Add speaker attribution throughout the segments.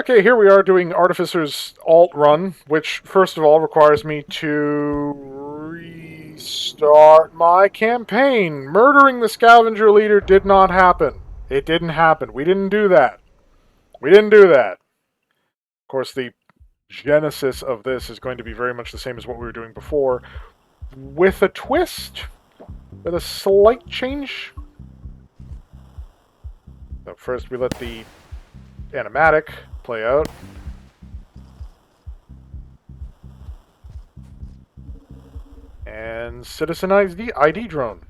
Speaker 1: Okay, here we are doing Artificer's alt run, which first of all requires me to restart my campaign. Murdering the scavenger leader did not happen. It didn't happen. We didn't do that. We didn't do that. Of course, the genesis of this is going to be very much the same as what we were doing before, with a twist, with a slight change. So first we let the animatic play out. And Citizen ID drone.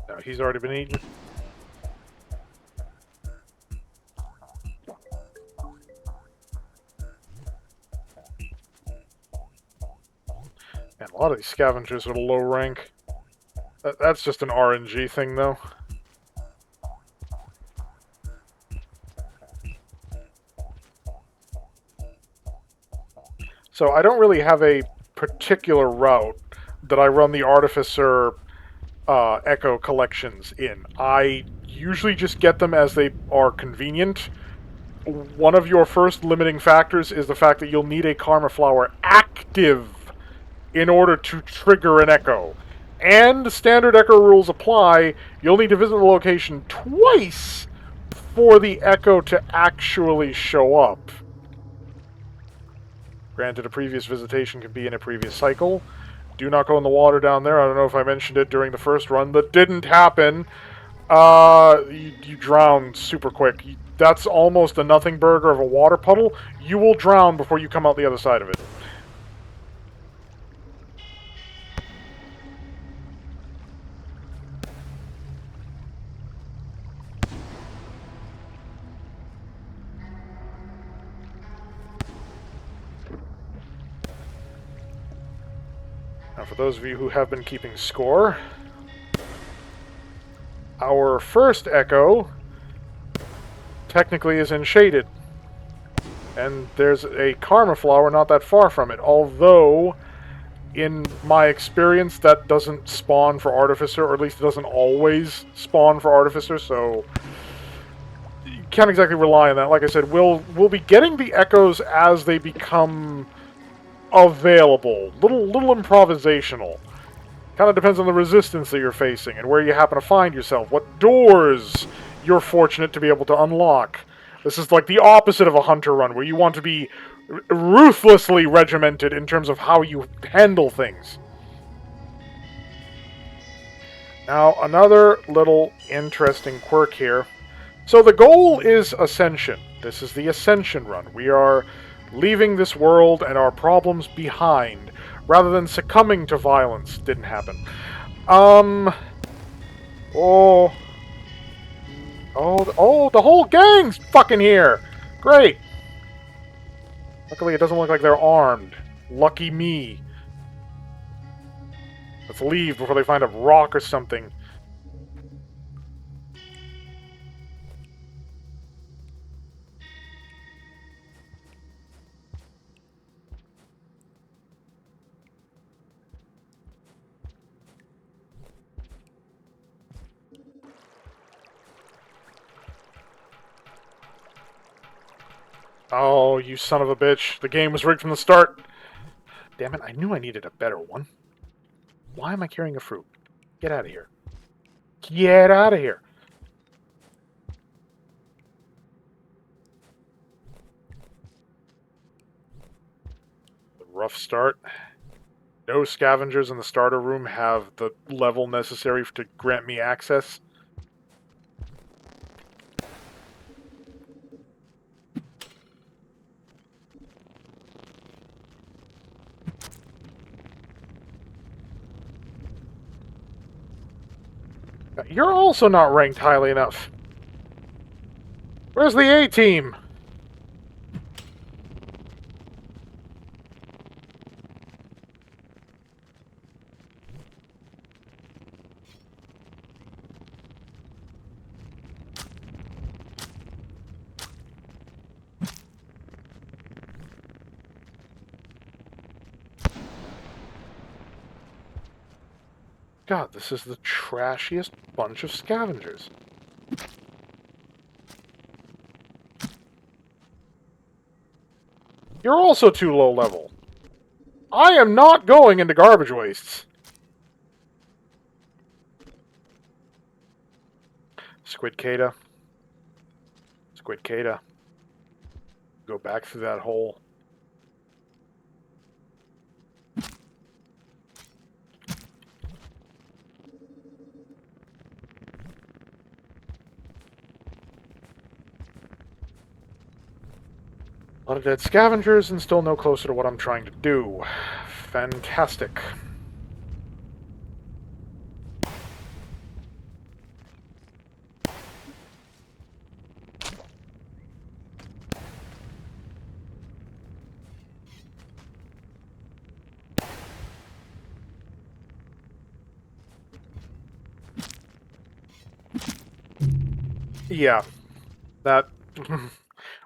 Speaker 1: No, he's already been eaten. And a lot of these scavengers are low rank. That's just an RNG thing, though. So I don't really have a particular route that I run the Artificer Echo collections in. I usually just get them as they are convenient. One of your first limiting factors is the fact that you'll need a Karma Flower active in order to trigger an Echo. And standard Echo rules apply. You'll need to visit the location twice for the Echo to actually show up. Granted, a previous visitation can be in a previous cycle. Do not go in the water down there. I don't know if I mentioned it during the first run. That didn't happen. You drown super quick. That's almost a nothing burger of a water puddle. You will drown before you come out the other side of it. Now, for those of you who have been keeping score, our first Echo technically is in Shaded. And there's a Karma Flower not that far from it, although, in my experience, that doesn't spawn for Artificer, or at least it doesn't always spawn for Artificer, so you can't exactly rely on that. Like I said, we'll be getting the Echoes as they become available. Little improvisational. Kind of depends on the resistance that you're facing and where you happen to find yourself, what doors you're fortunate to be able to unlock. This is like the opposite of a hunter run, where you want to be ruthlessly regimented in terms of how you handle things. Now, another little interesting quirk here. So the goal is Ascension. This is the Ascension run. We are leaving this world and our problems behind, rather than succumbing to violence. Didn't happen. Oh, the whole gang's fucking here! Great! Luckily, it doesn't look like they're armed. Lucky me. Let's leave before they find a rock or something. Oh, you son of a bitch. The game was rigged from the start. Damn it, I knew I needed a better one. Why am I carrying a fruit? Get out of here. Get out of here. The rough start. No scavengers in the starter room have the level necessary to grant me access. You're also not ranked highly enough. Where's the A-team? God, this is the trashiest bunch of scavengers. You're also too low level. I am not going into garbage wastes. Squid Kata. Squid Kata. Go back through that hole. A lot of dead scavengers and still no closer to what I'm trying to do. Fantastic. Yeah, that...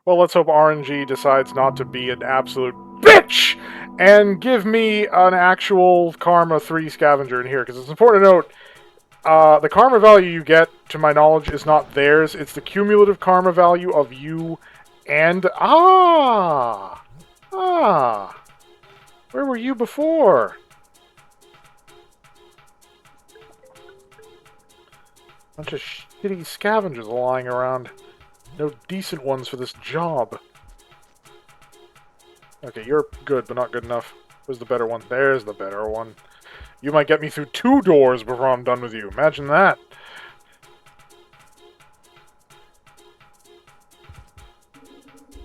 Speaker 1: Well, let's hope RNG decides not to be an absolute bitch and give me an actual Karma 3 scavenger in here, because it's important to note, the Karma value you get, to my knowledge, is not theirs. It's the cumulative Karma value of you and... Ah! Where were you before? Bunch of shitty scavengers lying around. No decent ones for this job. Okay, you're good, but not good enough. Where's the better one? There's the better one. You might get me through 2 doors before I'm done with you. Imagine that.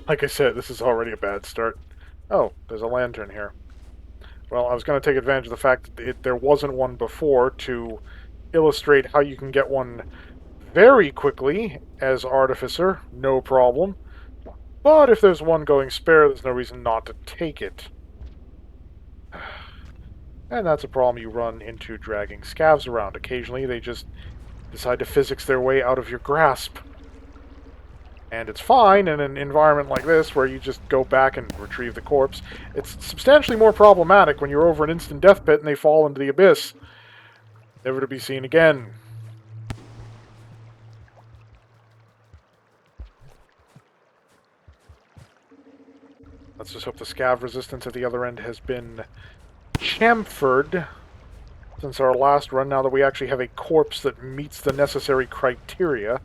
Speaker 1: Like I said, this is already a bad start. Oh, there's a lantern here. Well, I was going to take advantage of the fact that there wasn't one before to illustrate how you can get one very quickly as Artificer, no problem. But if there's one going spare, there's no reason not to take it. And that's a problem you run into dragging scavs around. Occasionally, they just decide to physics their way out of your grasp. And it's fine in an environment like this, where you just go back and retrieve the corpse. It's substantially more problematic when you're over an instant death pit and they fall into the abyss. Never to be seen again. Let's just hope the scav resistance at the other end has been chamfered since our last run, now that we actually have a corpse that meets the necessary criteria.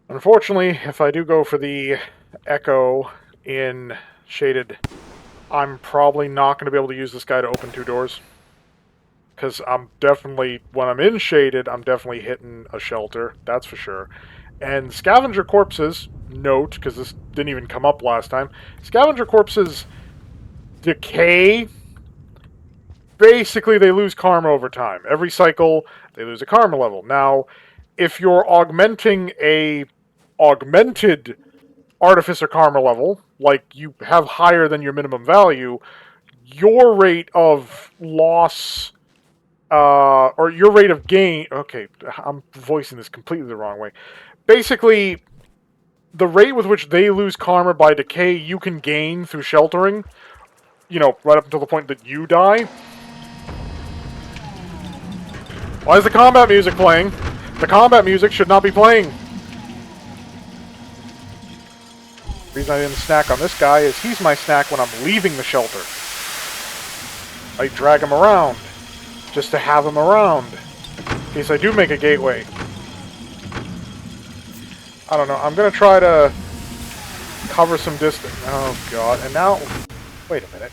Speaker 1: Unfortunately, if I do go for the Echo in Shaded, I'm probably not going to be able to use this guy to open 2 doors. Because I'm definitely, when I'm in Shaded, I'm definitely hitting a shelter, that's for sure. And Scavenger Corpses, note, because this didn't even come up last time, Scavenger Corpses decay. Basically, they lose karma over time. Every cycle, they lose a karma level. Now, if you're augmenting a augmented Artificer karma level, like you have higher than your minimum value, your rate of loss, or your rate of gain... Okay, I'm voicing this completely the wrong way. Basically, the rate with which they lose karma by decay, you can gain through sheltering, you know, right up until the point that you die. Why is the combat music playing? The combat music should not be playing. The reason I didn't snack on this guy is he's my snack when I'm leaving the shelter. I drag him around, just to have him around, in case I do make a gateway. I don't know, I'm gonna try to cover some distance. Oh god, and now... Wait a minute.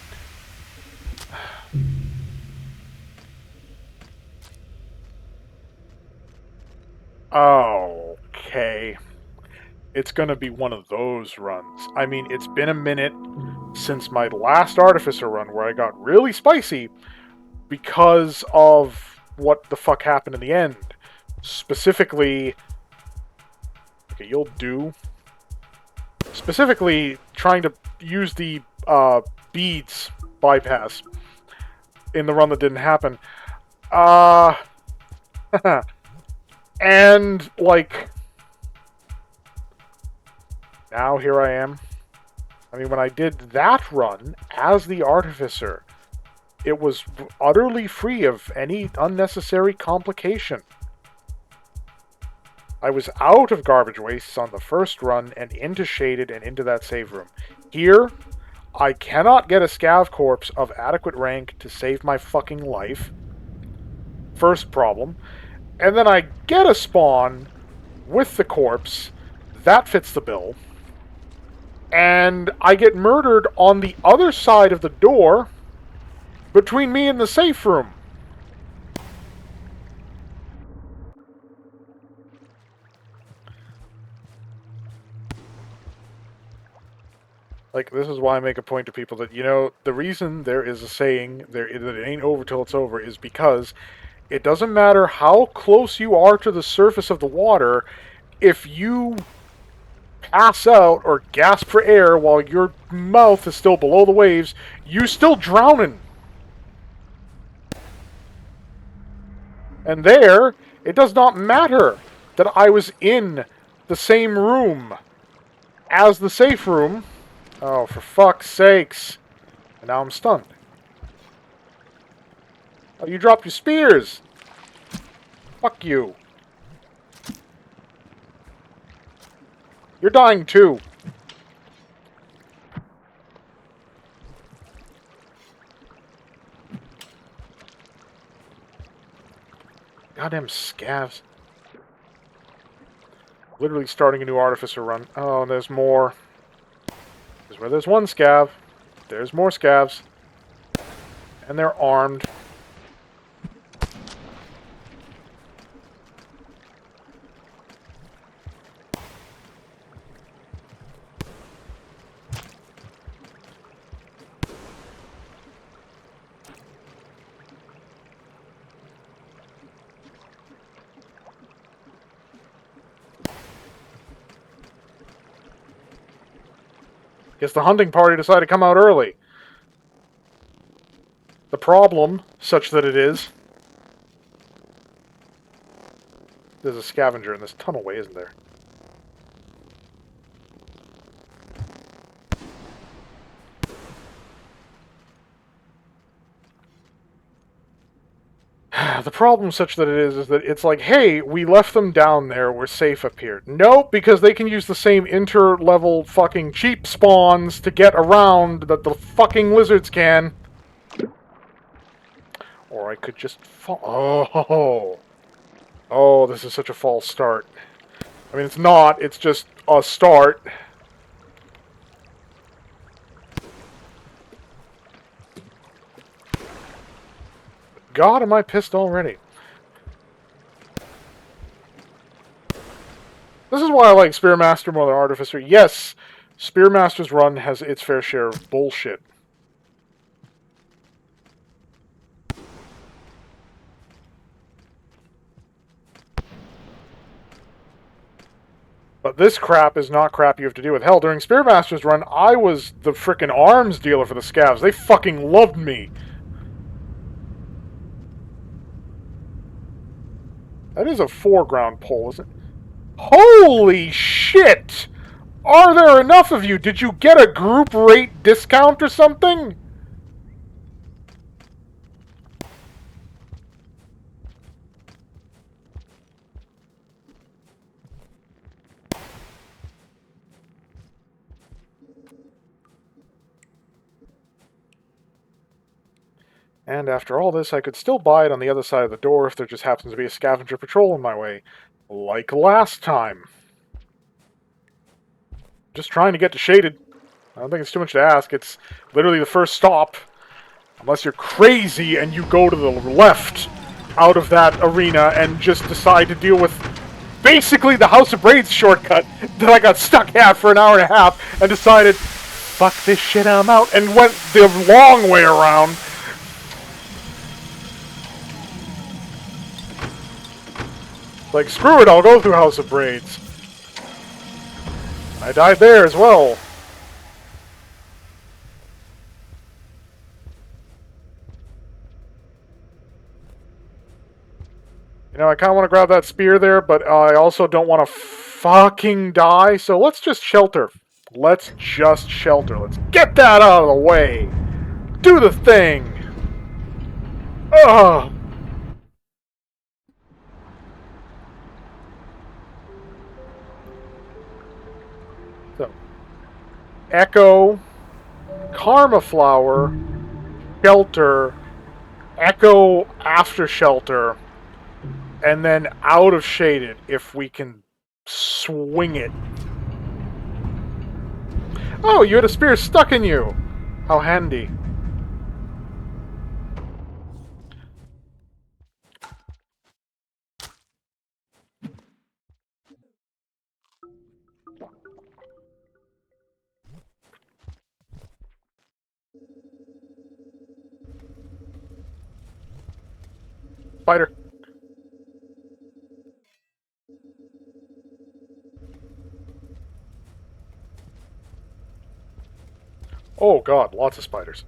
Speaker 1: Okay. It's gonna be one of those runs. I mean, it's been a minute since my last Artificer run where I got really spicy because of what the fuck happened in the end. Specifically... Okay, you'll do. Specifically, trying to use the beads bypass in the run that didn't happen. And, like... Now here I am. I mean, when I did that run as the Artificer, it was utterly free of any unnecessary complication. I was out of garbage wastes on the first run and into Shaded and into that save room. Here, I cannot get a scav corpse of adequate rank to save my fucking life. First problem. And then I get a spawn with the corpse. That fits the bill. And I get murdered on the other side of the door between me and the safe room. Like, this is why I make a point to people that, you know, the reason there is a saying that it ain't over till it's over is because it doesn't matter how close you are to the surface of the water, if you pass out or gasp for air while your mouth is still below the waves, you're still drowning. And there, it does not matter that I was in the same room as the safe room. Oh, for fuck's sakes. And now I'm stunned. Oh, you dropped your spears! Fuck you. You're dying too. Goddamn scavs. Literally starting a new Artificer run. Oh, there's more. Because where there's one scav, there's more scavs. And they're armed. Guess the hunting party decided to come out early. The problem, such that it is... There's a scavenger in this tunnelway, isn't there? The problem, such that it is that it's like, hey, we left them down there, we're safe up here. Nope, because they can use the same inter-level fucking cheap spawns to get around that the fucking lizards can. Or I could just fall... Oh. Oh, this is such a false start. I mean, it's not, it's just a start. God, am I pissed already. This is why I like Spearmaster more than Artificer. Yes, Spearmaster's run has its fair share of bullshit. But this crap is not crap you have to deal with. Hell, during Spearmaster's run, I was the frickin' arms dealer for the scavs. They fucking loved me. That is a foreground pole, isn't it? Holy shit! Are there enough of you? Did you get a group rate discount or something? And after all this, I could still buy it on the other side of the door if there just happens to be a scavenger patrol in my way. Like last time. Just trying to get to Shaded. I don't think it's too much to ask. It's literally the first stop. Unless you're crazy and you go to the left out of that arena and just decide to deal with basically the House of Braids shortcut that I got stuck at for an hour and a half and decided, fuck this shit, I'm out, and went the long way around. Like, screw it, I'll go through House of Braids. I died there as well. You know, I kind of want to grab that spear there, but I also don't want to fucking die, so let's just shelter. Let's just shelter. Let's get that out of the way. Do the thing. Ugh. So, Echo, Karma Flower, Shelter, Echo after Shelter, and then out of Shaded if we can swing it. Oh, you had a spear stuck in you! How handy. Spider. Oh god, lots of spiders.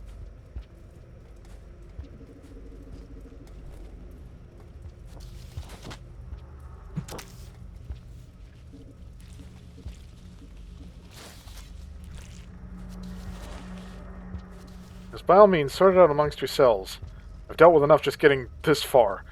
Speaker 1: Just by all means, sort it out amongst yourselves. I've dealt with enough just getting this far.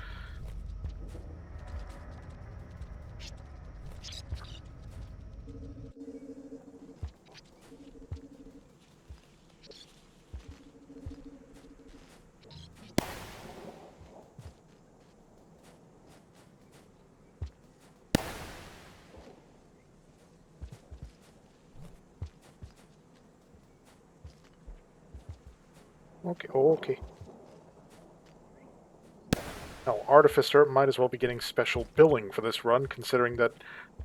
Speaker 1: Okay, okay. Now, Artificer might as well be getting special billing for this run, considering that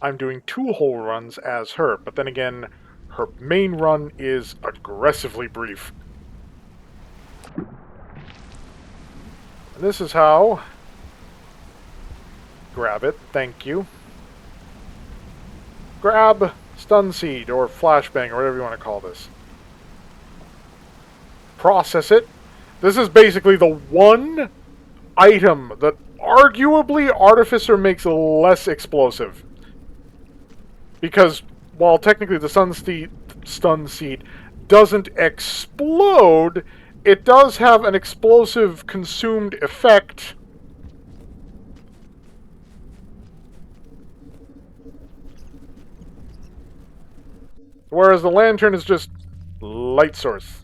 Speaker 1: I'm doing 2 whole runs as her. But then again, her main run is aggressively brief. And this is how... Grab it, thank you. Grab Stun Seed, or Flashbang, or whatever you want to call this. Process it. This is basically the one item that arguably Artificer makes less explosive. Because while technically the stun seed doesn't explode, it does have an explosive consumed effect. Whereas the lantern is just light source.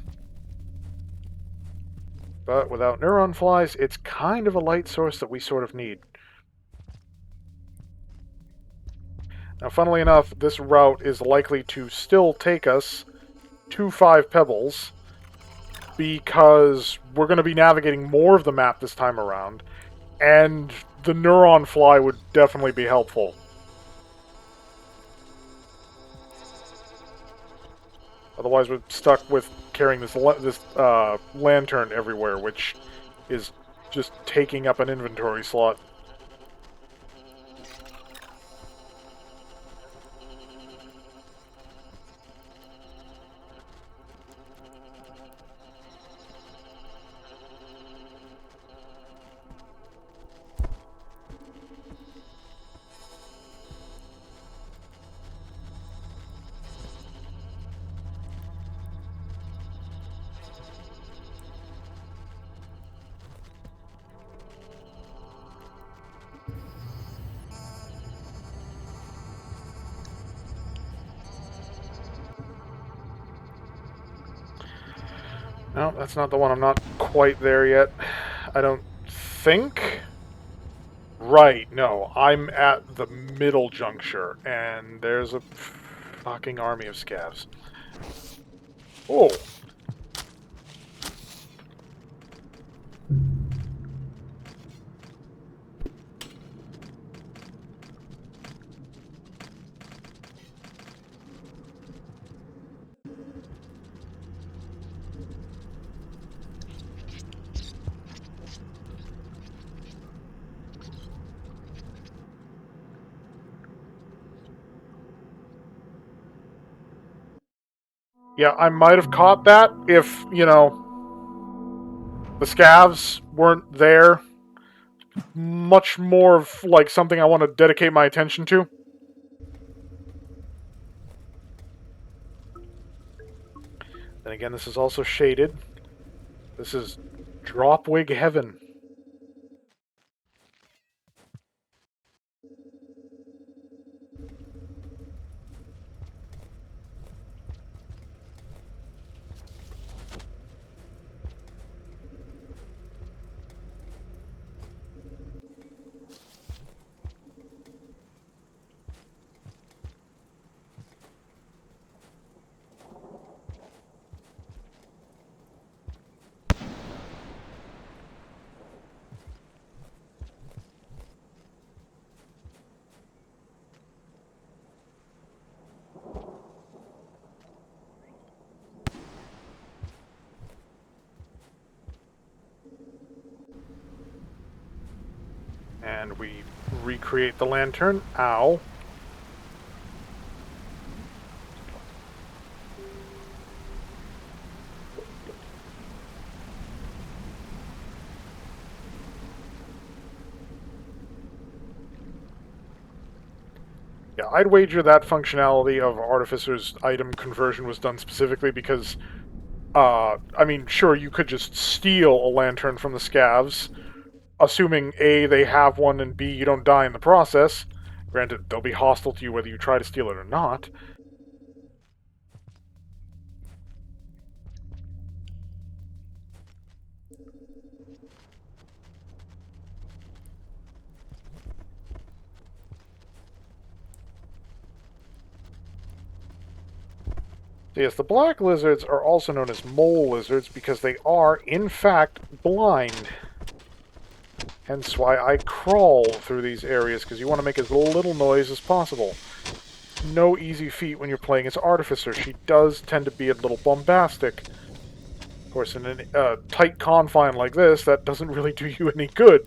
Speaker 1: But without neuron flies, it's kind of a light source that we sort of need. Now, funnily enough, this route is likely to still take us to 5 pebbles, because we're going to be navigating more of the map this time around, and the neuron fly would definitely be helpful. Otherwise, we're stuck with carrying this lantern everywhere, which is just taking up an inventory slot. No, that's not the one. I'm not quite there yet. I don't think. Right, no. I'm at the middle juncture, and there's a fucking army of scavs. Oh. Yeah, I might have caught that if, you know, the scavs weren't there. Much more of, like, something I want to dedicate my attention to. Then again, this is also shaded. This is Dropwig Heaven. And we recreate the lantern. Ow. Yeah, I'd wager that functionality of Artificer's item conversion was done specifically because, I mean, sure, you could just steal a lantern from the scavs, assuming A, they have one, and B, you don't die in the process. Granted, they'll be hostile to you whether you try to steal it or not. Yes, the black lizards are also known as mole lizards because they are, in fact, blind. Hence why I crawl through these areas, because you want to make as little noise as possible. No easy feat when you're playing as Artificer. She does tend to be a little bombastic. Of course, in a tight confine like this, that doesn't really do you any good.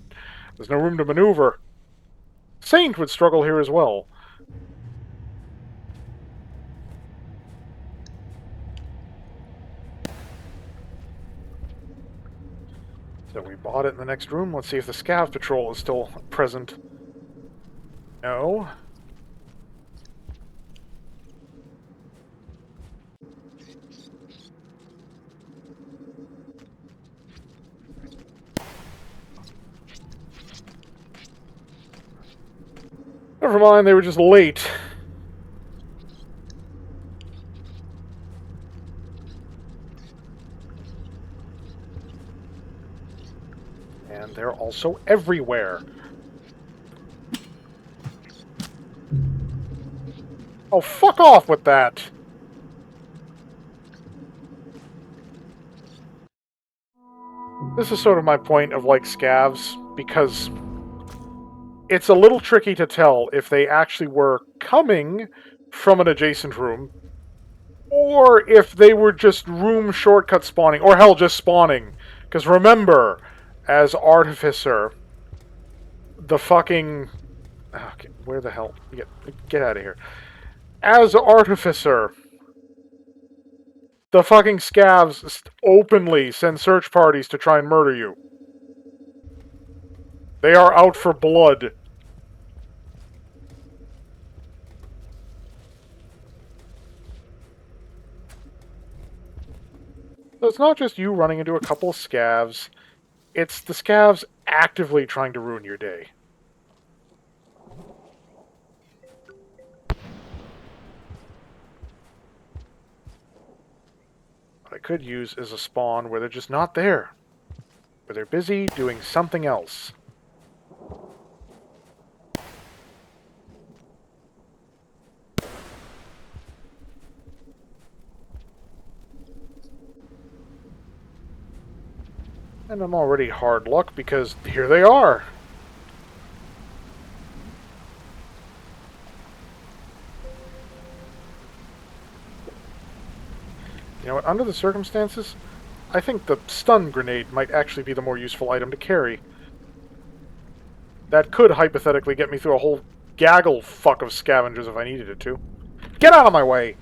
Speaker 1: There's no room to maneuver. Saint would struggle here as well. So we bought it in the next room. Let's see if the Scav Patrol is still present. No. Never mind, they were just late. And they're also everywhere. Oh, fuck off with that! This is sort of my point of, like, scavs, because it's a little tricky to tell if they actually were coming from an adjacent room, or if they were just room shortcut spawning, or hell, just spawning. Because remember, as Artificer, the fucking... Okay, where the hell? Get out of here. As Artificer, the fucking scavs openly send search parties to try and murder you. They are out for blood. So it's not just you running into a couple of scavs, it's the scavs actively trying to ruin your day. What I could use is a spawn where they're just not there. Where they're busy doing something else. And I'm already hard luck because here they are. You know what, under the circumstances, I think the stun grenade might actually be the more useful item to carry. That could hypothetically get me through a whole gaggle fuck of scavengers if I needed it to. Get out of my way!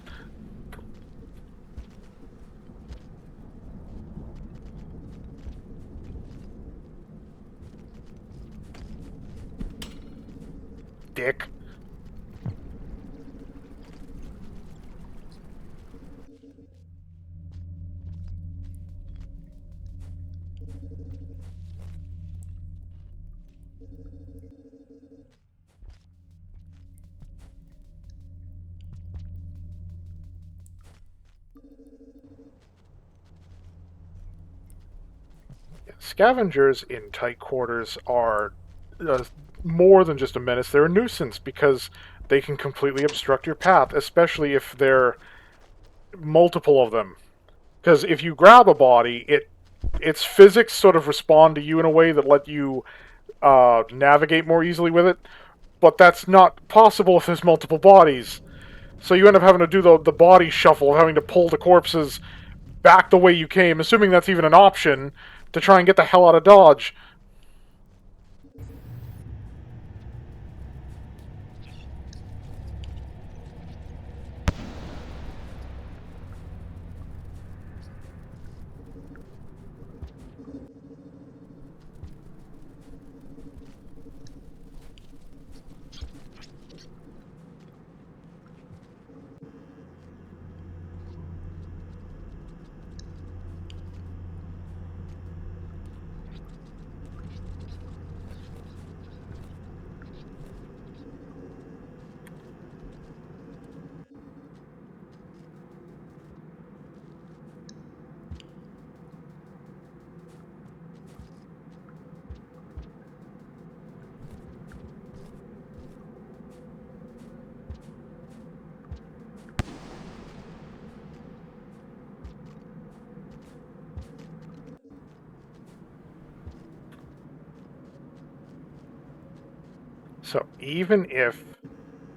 Speaker 1: dick. Scavengers in tight quarters are more than just a menace. They're a nuisance because they can completely obstruct your path, especially if there are multiple of them. Because if you grab a body, its physics sort of respond to you in a way that let you navigate more easily with it, but that's not possible if there's multiple bodies. So you end up having to do the body shuffle, having to pull the corpses back the way you came, assuming that's even an option, to try and get the hell out of Dodge. So even if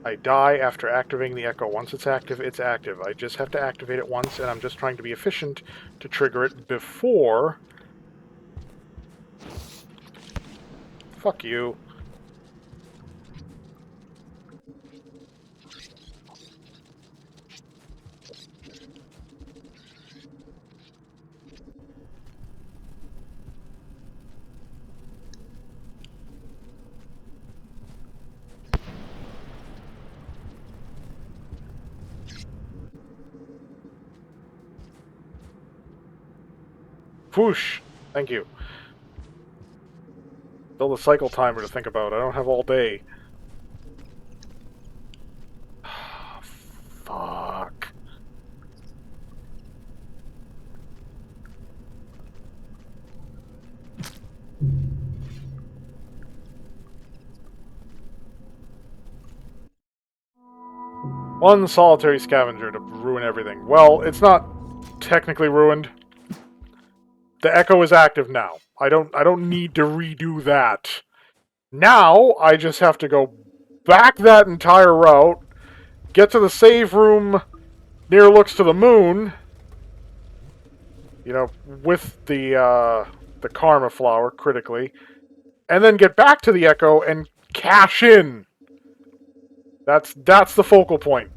Speaker 1: I die after activating the Echo, once it's active, it's active. I just have to activate it once, and I'm just trying to be efficient to trigger it before... Fuck you. Whoosh! Thank you. Still the cycle timer to think about. I don't have all day. Fuck. One solitary scavenger to ruin everything. Well, it's not technically ruined. The Echo is active now. I don't need to redo that. Now, I just have to go back that entire route, get to the save room near looks to the moon, you know, with the Karma Flower, critically, and then get back to the Echo and cash in. That's the focal point.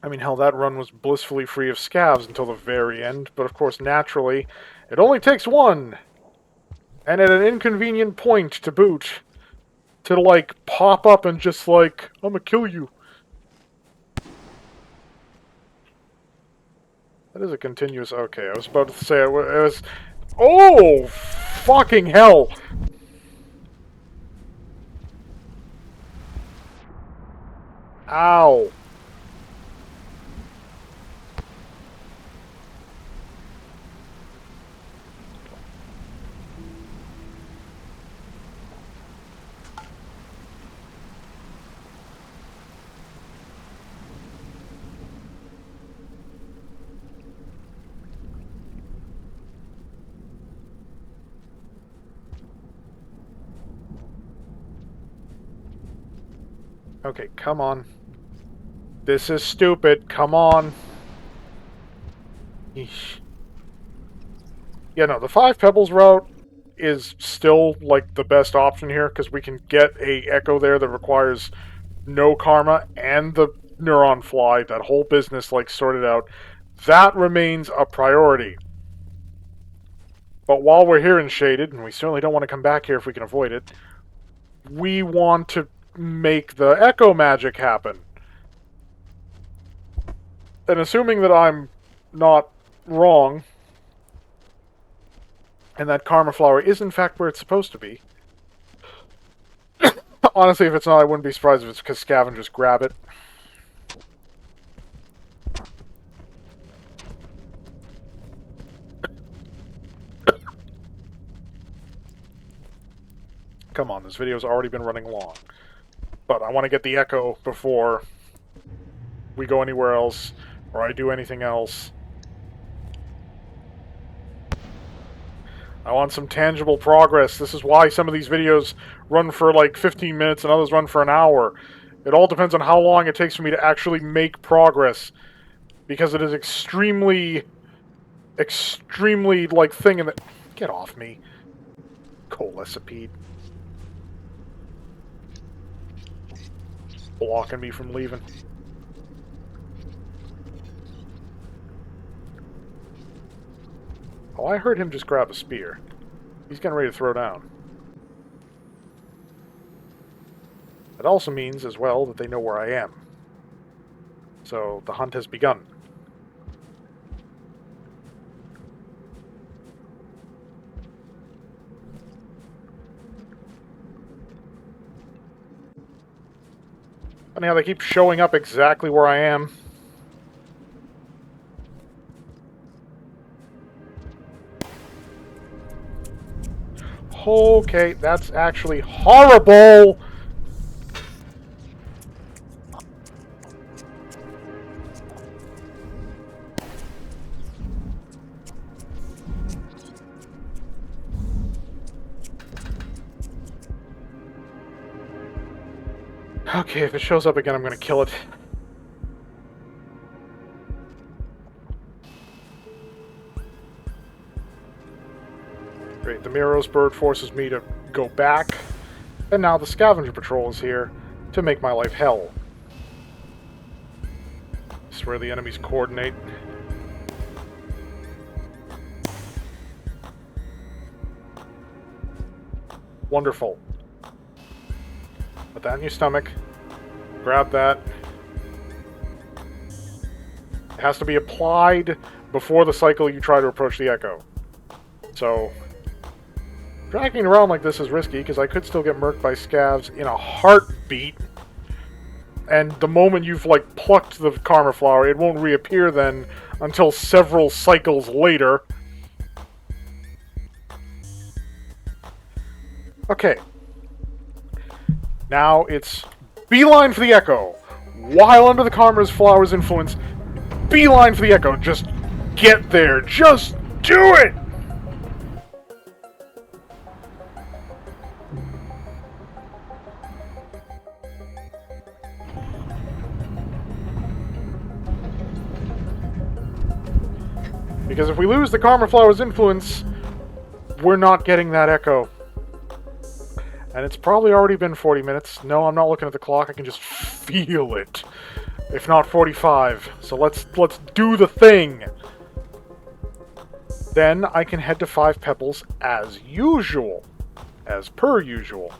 Speaker 1: I mean, hell, that run was blissfully free of scavs until the very end, but of course, naturally, it only takes one! And at an inconvenient point to boot, to, like, pop up and just, like, I'm gonna kill you. That is a continuous... Okay, I was about to say it was... Oh! Fucking hell! Ow. Okay, come on. This is stupid. Come on. Eesh. Yeah, no, the 5 Pebbles route is still, like, the best option here, because we can get a Echo there that requires no karma and the neuron fly, that whole business, like, sorted out. That remains a priority. But while we're here in Shaded, and we certainly don't want to come back here if we can avoid it, we want to make the Echo magic happen. And assuming that I'm not wrong, and that Karma Flower is in fact where it's supposed to be. Honestly, if it's not, I wouldn't be surprised if it's because scavengers grab it. Come on, this video's already been running long. But I want to get the Echo before we go anywhere else, or I do anything else. I want some tangible progress. This is why some of these videos run for like 15 minutes and others run for an hour. It all depends on how long it takes for me to actually make progress. Because it is extremely, like, thing in the... Get off me. Colecipede. Blocking me from leaving. Oh, I heard him just grab a spear. He's getting ready to throw down. That also means, as well, that they know where I am. So, the hunt has begun. Funny how they keep showing up exactly where I am. Okay, that's actually horrible! Okay, if it shows up again, I'm gonna kill it. Great, the Miros bird forces me to go back, and now the scavenger patrol is here to make my life hell. This is where the enemies coordinate. Wonderful. Put that in your stomach. Grab that. It has to be applied before the cycle you try to approach the Echo. So, dragging around like this is risky, because I could still get murked by scavs in a heartbeat. And the moment you've, like, plucked the Karma Flower, it won't reappear then until several cycles later. Okay. Now it's beeline for the Echo. While under the Karma Flower's influence, beeline for the Echo. Just get there. Just do it! Because if we lose the Karma Flower's influence, we're not getting that Echo. And it's probably already been 40 minutes. No, I'm not looking at the clock. I can just feel it. If not 45. So let's do the thing. Then I can head to 5 Pebbles as usual. As per usual.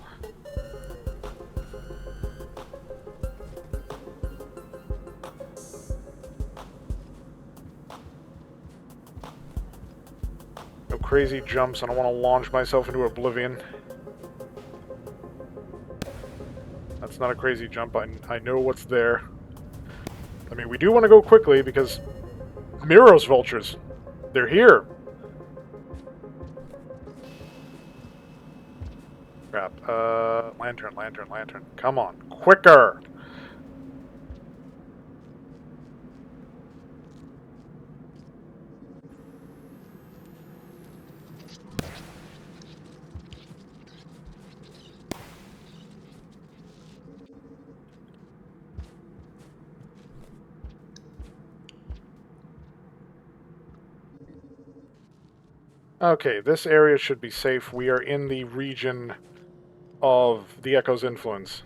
Speaker 1: No crazy jumps. I don't want to launch myself into oblivion. That's not a crazy jump. I know what's there. I mean, we do want to go quickly because Miros vultures, they're here. Crap. Lantern. Come on, quicker! Okay, this area should be safe. We are in the region of the Echo's influence.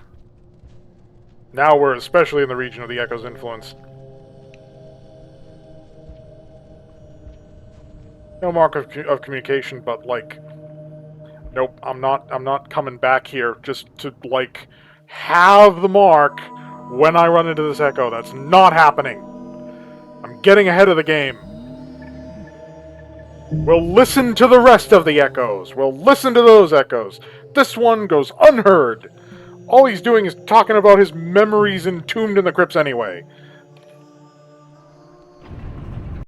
Speaker 1: Now we're especially in the region of the Echo's influence. No mark of communication, but like, nope. I'm not coming back here just to like have the mark when I run into this Echo. That's not happening. I'm getting ahead of the game. We'll listen to the rest of the Echoes. We'll listen to those Echoes. This one goes unheard. All he's doing is talking about his memories entombed in the crypts anyway.